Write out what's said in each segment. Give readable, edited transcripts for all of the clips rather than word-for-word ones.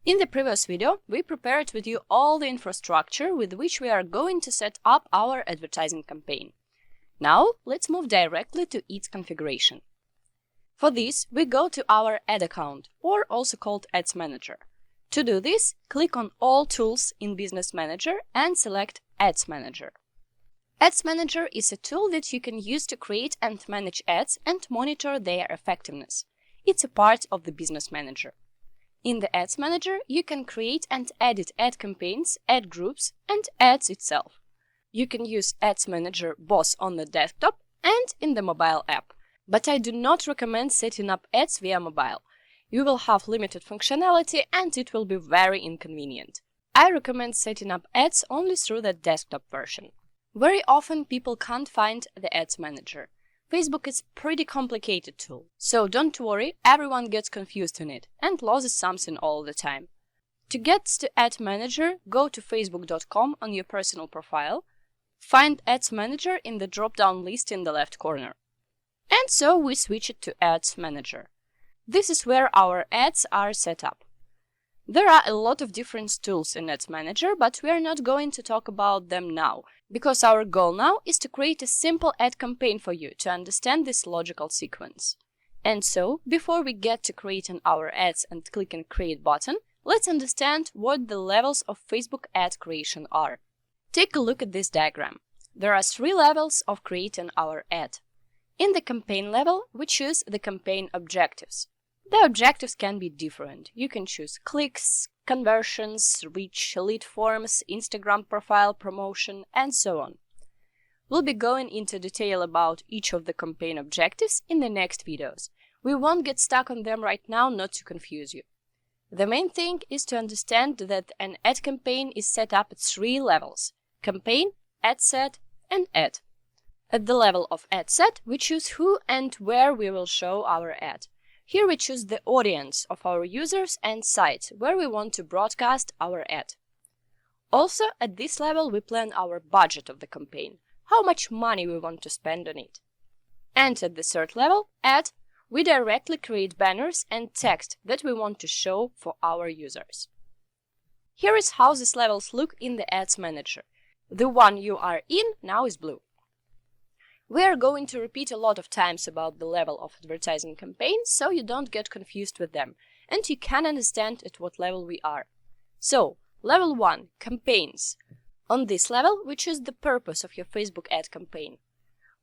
In the previous video, we prepared with you all the infrastructure with which we are going to set up our advertising campaign. Now, let's move directly to its configuration. For this, we go to our ad account, or also called Ads Manager. To do this, click on All Tools in Business Manager and select Ads Manager. Ads Manager is a tool that you can use to create and manage ads and monitor their effectiveness. It's a part of the Business Manager. In the Ads Manager, you can create and edit ad campaigns, ad groups, and ads itself. You can use Ads Manager both on the desktop and in the mobile app, but I do not recommend setting up ads via mobile. You will have limited functionality and it will be very inconvenient. I recommend setting up ads only through the desktop version. Very often people can't find the Ads Manager. Facebook is a pretty complicated tool, so don't worry, everyone gets confused in it and loses something all the time. To get to Ad Manager, go to facebook.com on your personal profile, find Ads Manager in the drop-down list in the left corner. And so we switch it to Ads Manager. This is where our ads are set up. There are a lot of different tools in Ads Manager, but we are not going to talk about them now, because our goal now is to create a simple ad campaign for you to understand this logical sequence. And so, before we get to creating our ads and click on Create button, let's understand what the levels of Facebook ad creation are. Take a look at this diagram. There are 3 levels of creating our ad. In the campaign level, we choose the campaign objectives. The objectives can be different. You can choose clicks, conversions, reach, lead forms, Instagram profile promotion, and so on. We'll be going into detail about each of the campaign objectives in the next videos. We won't get stuck on them right now, not to confuse you. The main thing is to understand that an ad campaign is set up at 3 levels: campaign, ad set, and ad. At the level of ad set, we choose who and where we will show our ad. Here we choose the audience of our users and sites where we want to broadcast our ad. Also, at this level, we plan our budget of the campaign, how much money we want to spend on it. And at the 3rd level, ad, we directly create banners and text that we want to show for our users. Here is how these levels look in the Ads Manager. The one you are in now is blue. We are going to repeat a lot of times about the level of advertising campaigns, so you don't get confused with them, and you can understand at what level we are. So, level 1, campaigns. On this level, we choose the purpose of your Facebook ad campaign.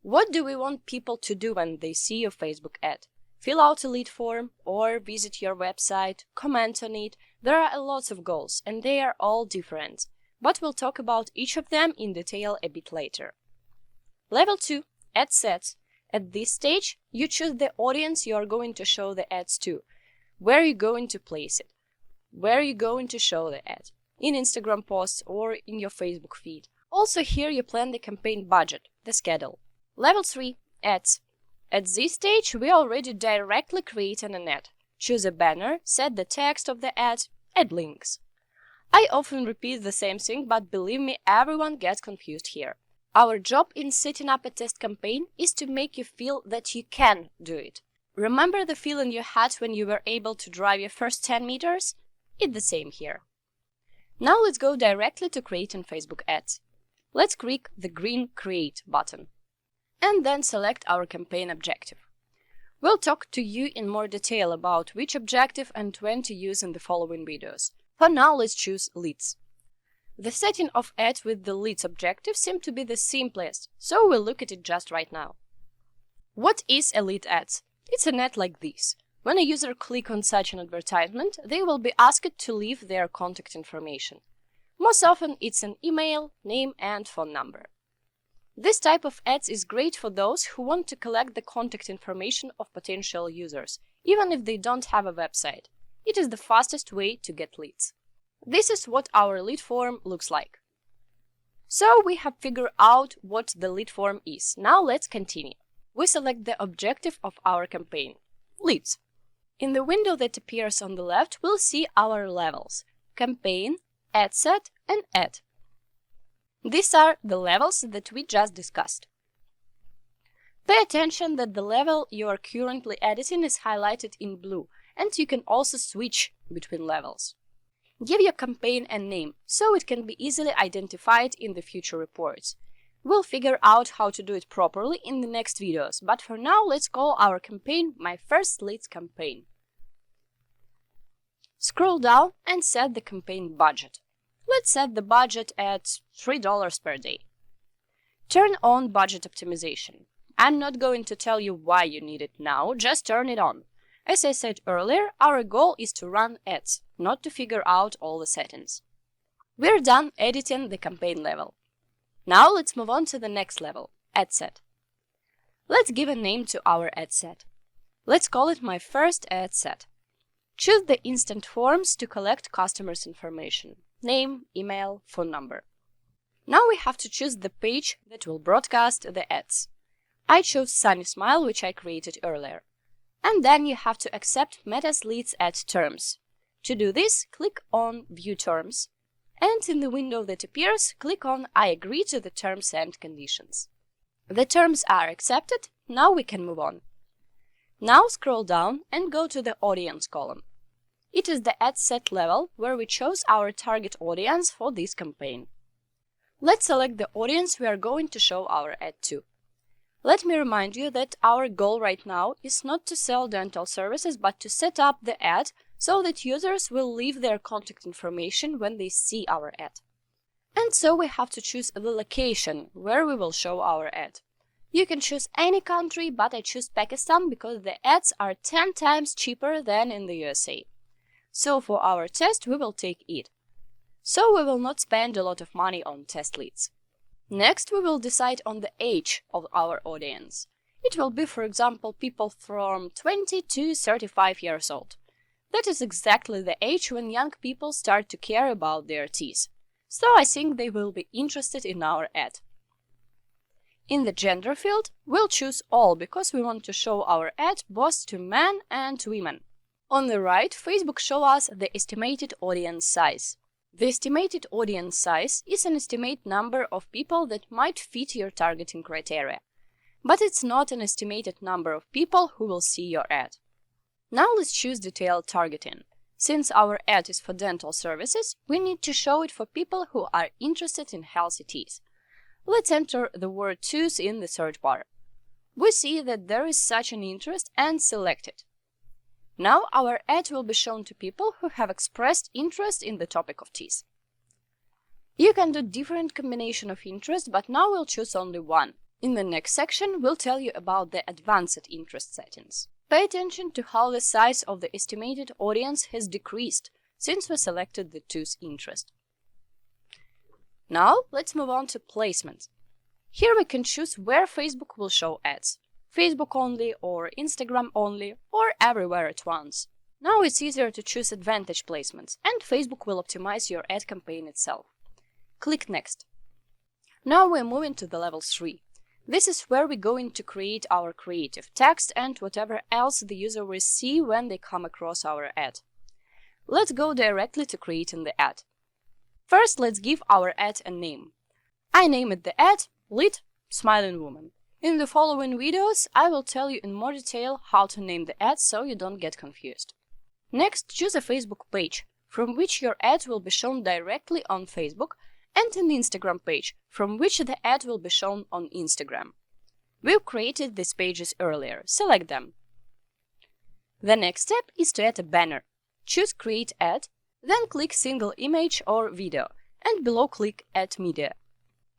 What do we want people to do when they see your Facebook ad? Fill out a lead form, or visit your website, comment on it. There are lots of goals, and they are all different, but we'll talk about each of them in detail a bit later. Level 2, ad sets. At this stage, you choose the audience you are going to show the ads to. Where are you going to place it? Where are you going to show the ad? In Instagram posts or in your Facebook feed. Also here you plan the campaign budget, the schedule. Level 3, ads. At this stage, we already directly create an ad. Choose a banner, set the text of the ad, add links. I often repeat the same thing, but believe me, everyone gets confused here. Our job in setting up a test campaign is to make you feel that you can do it. Remember the feeling you had when you were able to drive your first 10 meters? It's the same here. Now let's go directly to creating Facebook ads. Let's click the green Create button and then select our campaign objective. We'll talk to you in more detail about which objective and when to use in the following videos. For now, let's choose leads. The setting of ad with the leads objective seems to be the simplest, so we'll look at it just right now. What is a lead ad? It's an ad like this. When a user clicks on such an advertisement, they will be asked to leave their contact information. Most often it's an email, name and phone number. This type of ads is great for those who want to collect the contact information of potential users, even if they don't have a website. It is the fastest way to get leads. This is what our lead form looks like. So we have figured out what the lead form is. Now let's continue. We select the objective of our campaign, leads. In the window that appears on the left, we'll see our levels, campaign, ad set, and ad. These are the levels that we just discussed. Pay attention that the level you are currently editing is highlighted in blue, and you can also switch between levels. Give your campaign a name so it can be easily identified in the future reports. We'll figure out how to do it properly in the next videos, but for now let's call our campaign My First Leads Campaign. Scroll down and set the campaign budget. Let's set the budget at $3 per day. Turn on budget optimization. I'm not going to tell you why you need it now, just turn it on. As I said earlier, our goal is to run ads, not to figure out all the settings. We're done editing the campaign level. Now let's move on to the next level, ad set. Let's give a name to our ad set. Let's call it My First Ad Set. Choose the instant forms to collect customers' information, name, email, phone number. Now we have to choose the page that will broadcast the ads. I chose Sunny Smile, which I created earlier. And then you have to accept Meta's leads ad terms. To do this, click on View Terms, and in the window that appears, click on I agree to the terms and conditions. The terms are accepted, now we can move on. Now scroll down and go to the Audience column. It is the ad set level where we chose our target audience for this campaign. Let's select the audience we are going to show our ad to. Let me remind you that our goal right now is not to sell dental services, but to set up the ad so that users will leave their contact information when they see our ad. And so we have to choose the location where we will show our ad. You can choose any country, but I choose Pakistan because the ads are 10 times cheaper than in the USA. So for our test, we will take it. So we will not spend a lot of money on test leads. Next, we will decide on the age of our audience. It will be, for example, people from 20 to 35 years old. That is exactly the age when young people start to care about their teeth. So I think they will be interested in our ad. In the gender field, we'll choose all because we want to show our ad both to men and women. On the right, Facebook shows us the estimated audience size. The estimated audience size is an estimated number of people that might fit your targeting criteria. But it's not an estimated number of people who will see your ad. Now let's choose detailed targeting. Since our ad is for dental services, we need to show it for people who are interested in healthy teeth. Let's enter the word tooth in the search bar. We see that there is such an interest and select it. Now our ad will be shown to people who have expressed interest in the topic of teeth. You can do different combination of interest, but now we'll choose only one. In the next section, we'll tell you about the advanced interest settings. Pay attention to how the size of the estimated audience has decreased since we selected the tooth interest. Now let's move on to placement. Here we can choose where Facebook will show ads. Facebook only, or Instagram only, or everywhere at once. Now it's easier to choose advantage placements, and Facebook will optimize your ad campaign itself. Click Next. Now we're moving to the level 3. This is where we're going to create our creative text and whatever else the user will see when they come across our ad. Let's go directly to creating the ad. First, let's give our ad a name. I named the ad Lead Smiling Woman. In the following videos, I will tell you in more detail how to name the ad so you don't get confused. Next, choose a Facebook page from which your ad will be shown directly on Facebook, and an Instagram page from which the ad will be shown on Instagram. We've created these pages earlier. Select them. The next step is to add a banner. Choose Create Ad, then click Single Image or Video, and below click Add Media.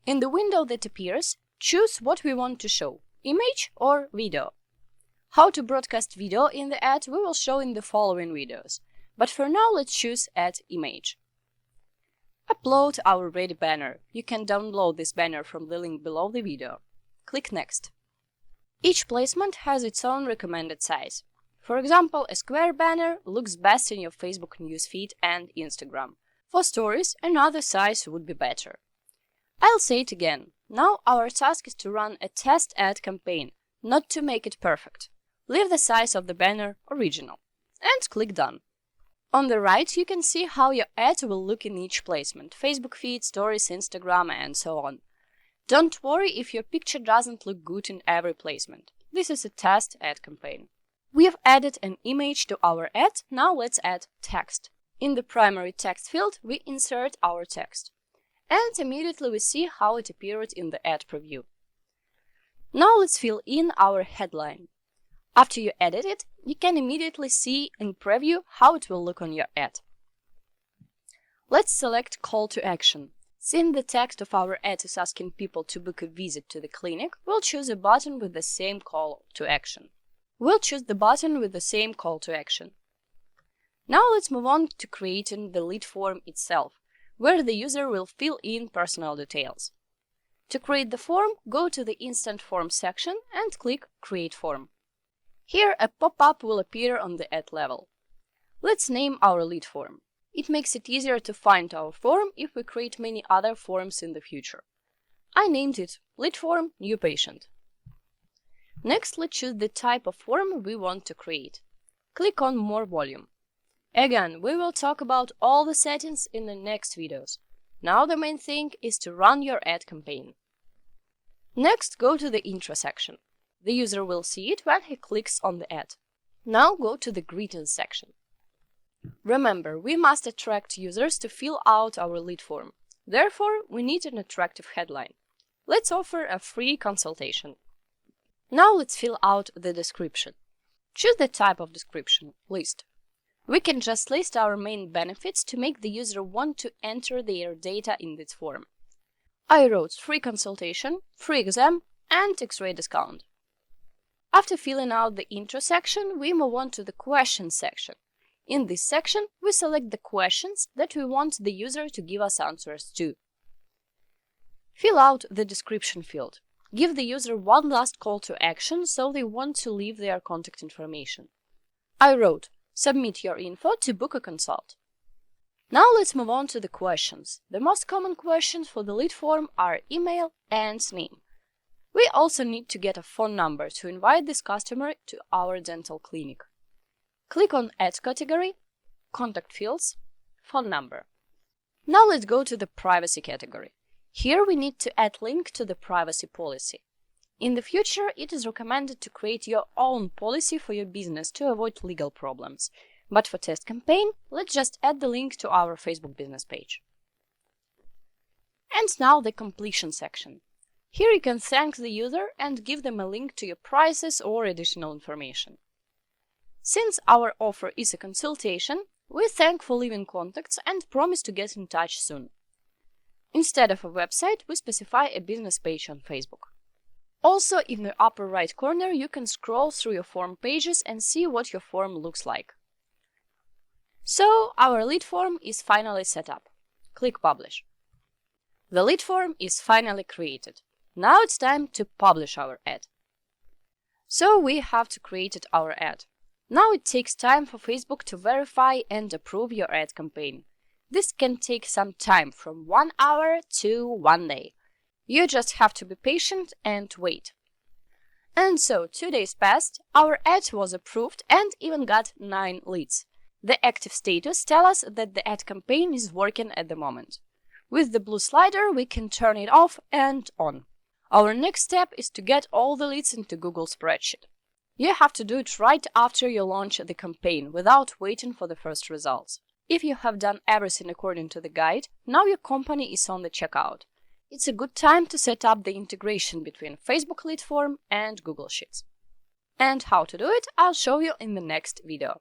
In the window that appears, choose what we want to show, image or video. How to broadcast video in the ad we will show in the following videos, but for now let's choose Add Image. Upload our ready banner. You can download this banner from the link below the video. Click Next. Each placement has its own recommended size. For example, a square banner looks best in your Facebook newsfeed and Instagram. For stories, another size would be better. I'll say it again. Now our task is to run a test ad campaign, not to make it perfect. Leave the size of the banner original. And click Done. On the right, you can see how your ad will look in each placement: Facebook feed, stories, Instagram, and so on. Don't worry if your picture doesn't look good in every placement. This is a test ad campaign. We have added an image to our ad, now let's add text. In the primary text field, we insert our text. And immediately we see how it appeared in the ad preview. Now let's fill in our headline. After you edit it, you can immediately see in preview how it will look on your ad. Let's select Call to Action. Since the text of our ad is asking people to book a visit to the clinic, we'll choose a button with the same call to action. We'll choose the button with the same call to action. Now let's move on to creating the lead form itself, where the user will fill in personal details. To create the form, go to the Instant Form section and click Create Form. Here a pop-up will appear on the ad level. Let's name our lead form. It makes it easier to find our form if we create many other forms in the future. I named it Lead Form New Patient. Next, let's choose the type of form we want to create. Click on More Volume. Again, we will talk about all the settings in the next videos. Now the main thing is to run your ad campaign. Next, go to the Intro section. The user will see it when he clicks on the ad. Now go to the Greetings section. Remember, we must attract users to fill out our lead form. Therefore, we need an attractive headline. Let's offer a free consultation. Now let's fill out the description. Choose the type of description, list. We can just list our main benefits to make the user want to enter their data in this form. I wrote free consultation, free exam, and X-ray discount. After filling out the intro section, we move on to the questions section. In this section, we select the questions that we want the user to give us answers to. Fill out the description field. Give the user one last call to action so they want to leave their contact information. I wrote, submit your info to book a consult. Now let's move on to the questions. The most common questions for the lead form are email and name. We also need to get a phone number to invite this customer to our dental clinic. Click on Add category, Contact fields, Phone number. Now let's go to the Privacy category. Here we need to add link to the privacy policy. In the future, it is recommended to create your own policy for your business to avoid legal problems. But for test campaign, let's just add the link to our Facebook business page. And now the completion section. Here you can thank the user and give them a link to your prices or additional information. Since our offer is a consultation, we thank for leaving contacts and promise to get in touch soon. Instead of a website, we specify a business page on Facebook. Also, in the upper right corner, you can scroll through your form pages and see what your form looks like. So, our lead form is finally set up. Click Publish. The lead form is finally created. Now it's time to publish our ad. So, we have created our ad. Now it takes time for Facebook to verify and approve your ad campaign. This can take some time, from 1 hour to 1 day. You just have to be patient and wait. And so 2 days passed, our ad was approved and even got 9 leads. The active status tells us that the ad campaign is working at the moment. With the blue slider, we can turn it off and on. Our next step is to get all the leads into Google spreadsheet. You have to do it right after you launch the campaign, without waiting for the first results. If you have done everything according to the guide, now your company is on the checkout. It's a good time to set up the integration between Facebook lead form and Google Sheets. And how to do it, I'll show you in the next video.